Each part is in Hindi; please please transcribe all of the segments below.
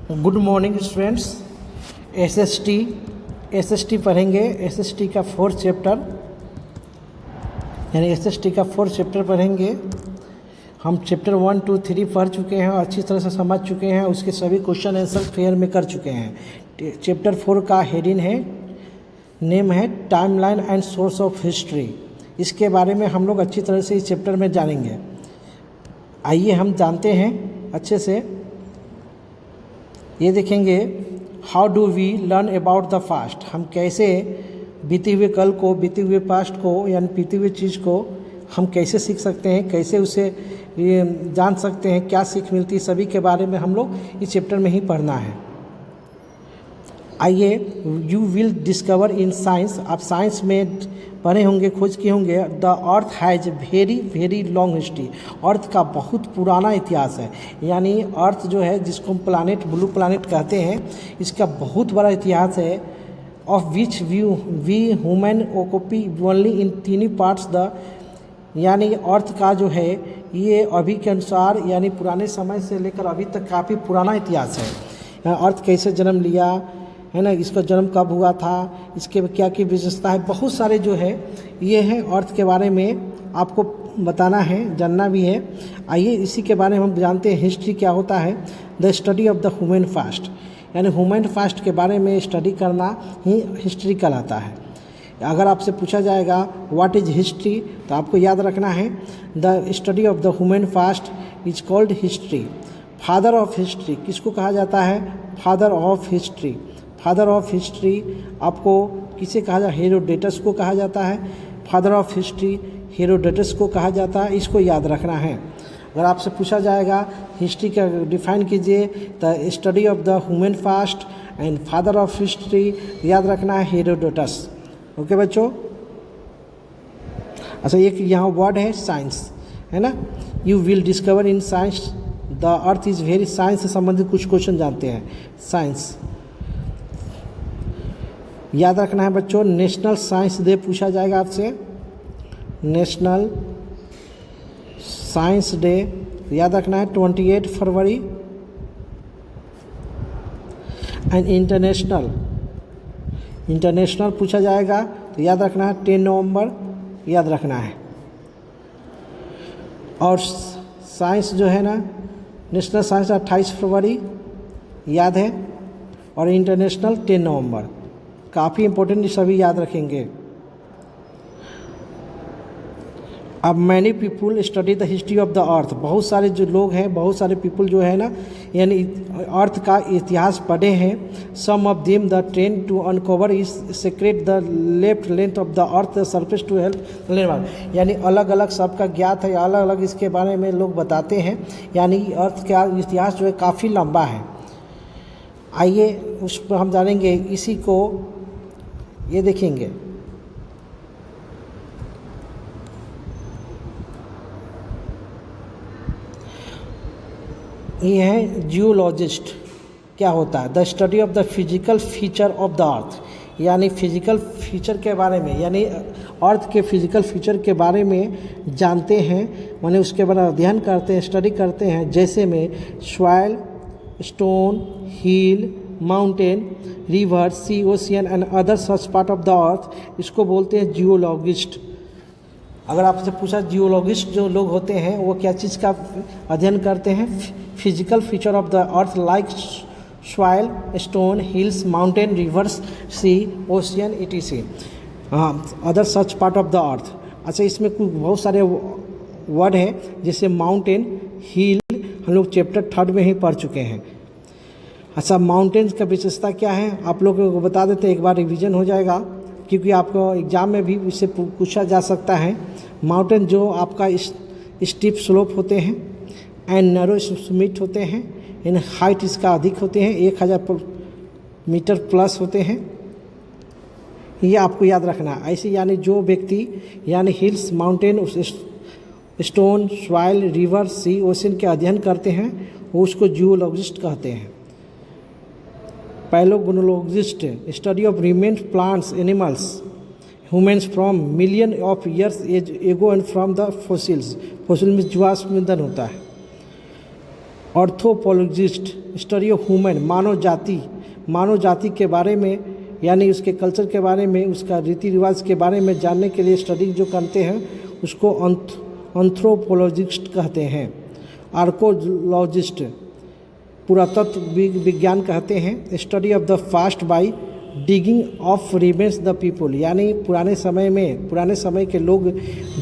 Good morning students. एसएसटी पढ़ेंगे। एसएसटी का फोर्थ चैप्टर पढ़ेंगे। हम चैप्टर 1, 2, 3 पढ़ चुके हैं और अच्छी तरह से समझ चुके हैं। उसके सभी क्वेश्चन आंसर फेयर में कर चुके हैं। चैप्टर 4 का हेडिंग है, नेम है timeline and source of history. इसके बारे में हम लोग अच्छी तरह से इस चैप्टर में जानेंगे। आइए हम जानते हैं अच्छे से। ये देखेंगे, how do we learn about the past. हम कैसे बीते हुए कल को, बीते हुए पास्ट को, यानी बीती हुई चीज़ को हम कैसे सीख सकते हैं, कैसे उसे जान सकते हैं, क्या सीख मिलती है, सभी के बारे में हम लोग इस चैप्टर में ही पढ़ना है। आइए, you will discover in science. आप साइंस में पढ़े होंगे, खोज किए होंगे, the earth has very long history. Earth का बहुत पुराना इतिहास है। यानी अर्थ जो है, जिसको हम प्लानिट, ब्लू प्लानिट कहते हैं, इसका बहुत बड़ा इतिहास है। Of which we human occupy only in tiny parts the, यानी अर्थ का जो है ये अभी के अनुसार, यानी पुराने समय से लेकर अभी तक काफ़ी पुराना इतिहास है। अर्थ कैसे जन्म लिया है ना, इसका जन्म कब हुआ था, इसके क्या क्या विशेषता है, बहुत सारे जो है ये हैं अर्थ के बारे में आपको बताना है, जानना भी है। आइए इसी के बारे में हम जानते हैं। हिस्ट्री क्या होता है? The study of the human past, यानी ह्यूमन पास्ट के बारे में स्टडी करना ही हिस्ट्री कहलाता है। अगर आपसे पूछा जाएगा व्हाट इज हिस्ट्री, तो आपको याद रखना है the study of the human past is called history. Father of history किसको कहा जाता है? Father of history. Father of history आपको किसे कहा जाता है? हेरोडोटस को कहा जाता है। फादर ऑफ हिस्ट्री हेरोडोटस को कहा जाता है। इसको याद रखना है। अगर आपसे पूछा जाएगा हिस्ट्री का डिफाइन कीजिए, the study of the human past and father of history, याद रखना है हेरोडोटस। ओके बच्चों। अच्छा, एक यहाँ वर्ड है साइंस, है ना। You will discover in science the earth is very, science से संबंधित कुछ क्वेश्चन जानते हैं। साइंस याद रखना है बच्चों। नेशनल साइंस डे पूछा जाएगा आपसे। नेशनल साइंस डे याद रखना है 28 फरवरी। एंड इंटरनेशनल पूछा जाएगा तो याद रखना है 10 नवंबर, याद रखना है। और साइंस जो है ना, नेशनल साइंस 28 फरवरी याद है, और इंटरनेशनल 10 नवंबर। काफ़ी इंपॉर्टेंट, सभी याद रखेंगे। अब many people study the history of the अर्थ। बहुत सारे जो लोग हैं, बहुत सारे पीपल जो है ना, यानी अर्थ का इतिहास पढ़े हैं। Some of them the train to uncover is secret the left length of the earth surface to help learn, यानी अलग अलग सबका ज्ञात है, अलग अलग इसके बारे में लोग बताते हैं। यानी अर्थ का इतिहास जो है काफ़ी लंबा है। आइए उस पर हम जानेंगे। इसी को ये देखेंगे, ये है जियोलॉजिस्ट। क्या होता है? The study of the physical feature of the अर्थ, यानी फिजिकल फीचर के बारे में, यानी अर्थ के फिजिकल फीचर के बारे में जानते हैं, माने उसके बारे में अध्ययन करते हैं, स्टडी करते हैं। जैसे में soil, stone, hill, mountain, river, sea, ocean and other such part of the earth, इसको बोलते हैं जियोलॉजिस्ट। अगर आपसे पूछा जियोलॉजिस्ट जो लोग होते हैं वो क्या चीज़ का अध्ययन करते हैं? Physical feature of the earth like soil, stone, hills, mountain, rivers, sea, ocean, etc। Other such part of the earth. अच्छा, इसमें कुछ बहुत सारे वर्ड हैं, जैसे माउंटेन, हिल, हम लोग चैप्टर 3 में ही पढ़ चुके हैं। अच्छा, माउंटेन्स का विशेषता क्या है आप लोगों को बता देते हैं, एक बार रिवीजन हो जाएगा, क्योंकि आपको एग्जाम में भी इससे पूछा जा सकता है। माउंटेन जो आपका स्टीप स्लोप होते हैं एंड नैरो स्मिट होते हैं, इन हाइट इसका अधिक होते हैं, 1000 मीटर प्लस होते हैं। ये आपको याद रखना है। ऐसे यानी जो व्यक्ति, यानी hills, mountain, stone, soil, river, sea, ocean के अध्ययन करते हैं, वो उसको जियोलॉजिस्ट कहते हैं। Palaeontologist study of remains plants, animals, humans from million of years ago and from the fossils. Fossil में जीवाश्म ईंधन होता है। ऑर्थोपोलॉजिस्ट स्टडी ऑफ ह्यूमन, मानव जाति के बारे में, यानी उसके कल्चर के बारे में, उसका रीति रिवाज के बारे में जानने के लिए स्टडी जो करते हैं उसको एंथ्रोपोलॉजिस्ट कहते हैं। आर्कोलॉजिस्ट पुरातत्व विज्ञान कहते हैं। Study of the past by digging of remains the people, यानी पुराने समय के लोग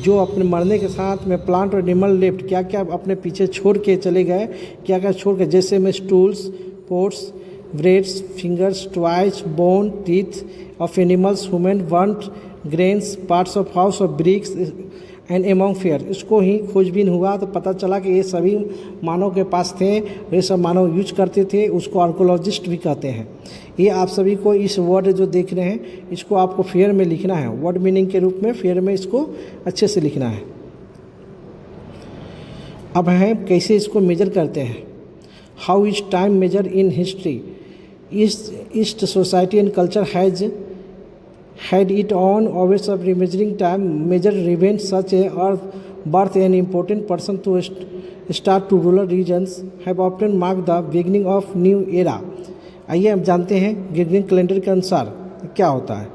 जो अपने मरने के साथ में प्लांट और एनिमल लेफ्ट, क्या क्या अपने पीछे छोड़ के चले गए, क्या क्या छोड़ के, जैसे में stools, ports, breads, fingers, toys, bone, teeth of animals, human, burnt grains, parts of house of BRICS and among fair. इसको ही खोजबीन हुआ तो पता चला कि ये सभी मानव के पास थे, ये सब मानव यूज करते थे, उसको आर्कोलॉजिस्ट भी कहते हैं। ये आप सभी को इस वर्ड जो देख रहे हैं इसको आपको फेयर में लिखना है, वर्ड मीनिंग के रूप में फेयर में इसको अच्छे से लिखना है। अब है कैसे इसको मेजर करते हैं। How is time measure in history. East society and culture had it own ways of measuring time, major events such as earth birth and important person to start to rural regions have often marked the beginning of new era। आइए अब जानते हैं ग्रेगोरियन कैलेंडर के अनुसार क्या होता है।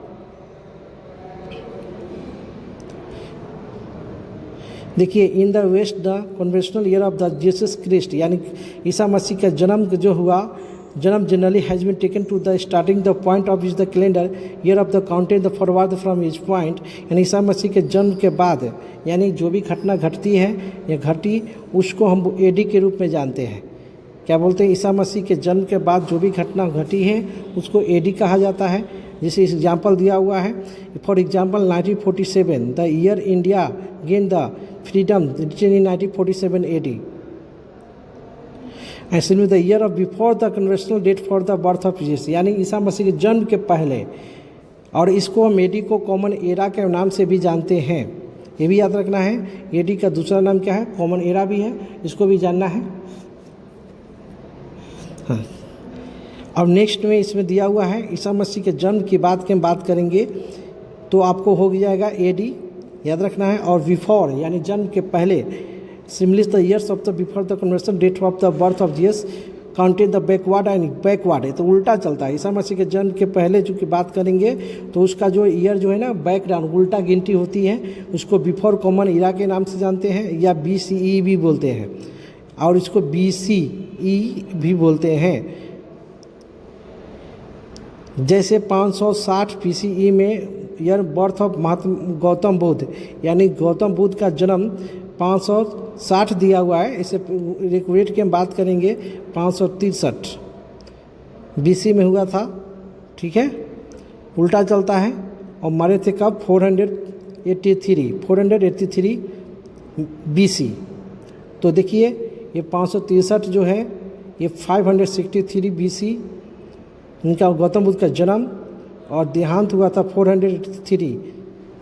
देखिए, in the west the conventional year of the Jesus Christ, यानी ईसा मसीह का जन्म जो हुआ, जन्म generally has been taken to the starting the point of is the calendar year of the counted the forward from is point, यानी ईसा मसीह के जन्म के बाद, यानी जो भी घटना घटती है या घटी उसको हम एडी के रूप में जानते हैं। क्या बोलते हैं, ईसा मसीह के जन्म के बाद जो भी घटना घटी है उसको एडी कहा जाता है। जैसे एग्जाम्पल दिया हुआ है, for example 1947 the year India gain the freedom written in 1947 AD। ऐसे में the year of before the conventional date for the birth of Jesus, यानी ईसा मसीह के जन्म के पहले, और इसको हम एडी को कॉमन एरा के नाम से भी जानते हैं, ये भी याद रखना है। एडी का दूसरा नाम क्या है, कॉमन एरा भी है, इसको भी जानना है। हाँ, अब नेक्स्ट में इसमें दिया हुआ है ईसा मसीह के जन्म की बात की हम बात करेंगे तो आपको हो जाएगा एडी, याद रखना है। और बिफोर यानी जन्म के पहले, similarly the years of the before the conversion date of the birth of Jesus counted the backward and backward है, तो उल्टा चलता है। ईसा मसीह के जन्म के पहले जो की बात करेंगे तो उसका जो ईयर जो है ना बैक डाउन उल्टा गिनती होती है, उसको बिफोर कॉमन ईरा के नाम से जानते हैं, या BCE भी बोलते हैं, और इसको BCE भी बोलते हैं। जैसे 560 PCE में year birth of Mahatma Gautam Buddha, यानी गौतम बुद्ध का जन्म 560 दिया हुआ है, इसे रेट की हम बात करेंगे 563 BC में हुआ था, ठीक है, उल्टा चलता है। और मरे थे कब, 483 BC। तो देखिए ये 563 जो है ये 563 BC इनका गौतम बुद्ध का जन्म, और देहांत हुआ था 483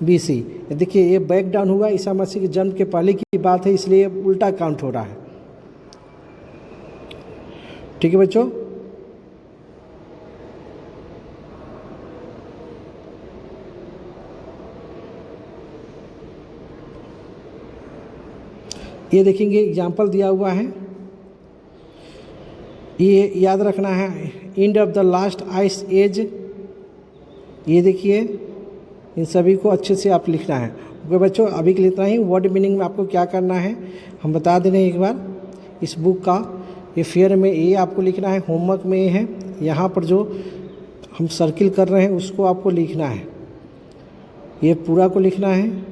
BC। देखिए ये बैक डाउन हुआ, ईसा मसीह के जन्म के पहले की बात है, इसलिए उल्टा काउंट हो रहा है। ठीक है बच्चों, ये देखेंगे एग्जाम्पल दिया हुआ है, ये याद रखना है। End of the last ice age, ये देखिए इन सभी को अच्छे से आप लिखना है। ओके बच्चों, अभी के लिए इतना ही। वर्ड मीनिंग में आपको क्या करना है हम बता दे रहे हैं एक बार। इस बुक का ये फेयर में ये आपको लिखना है, होमवर्क में ये है, यहाँ पर जो हम सर्किल कर रहे हैं उसको आपको लिखना है, ये पूरा को लिखना है,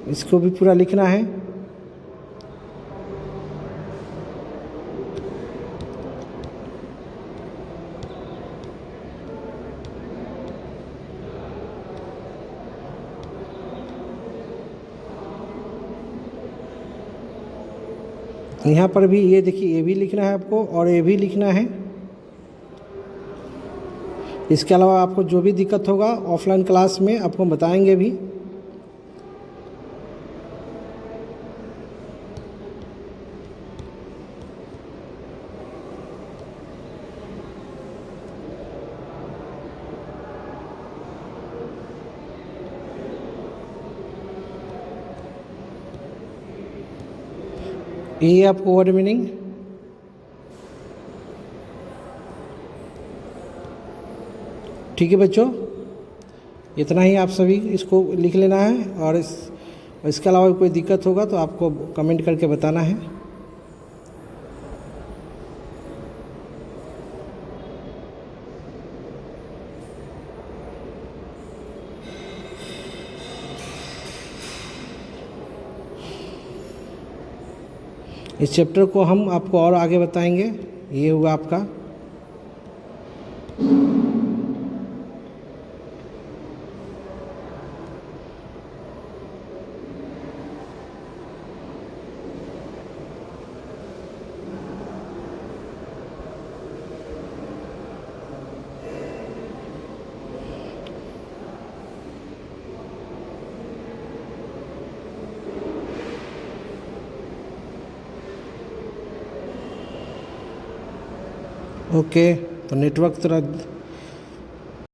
इसको भी पूरा लिखना है। यहाँ पर भी ये देखिए ये भी लिखना है आपको, और ये भी लिखना है। इसके अलावा आपको जो भी दिक्कत होगा ऑफलाइन क्लास में आपको बताएंगे भी। ये आपको वर्ड मीनिंग ठीक है बच्चों, इतना ही आप सभी इसको लिख लेना है, और इसके अलावा कोई दिक्कत होगा तो आपको कमेंट करके बताना है। इस चैप्टर को हम आपको और आगे बताएंगे। ये हुआ आपका ओके। तो नेटवर्क थोड़ा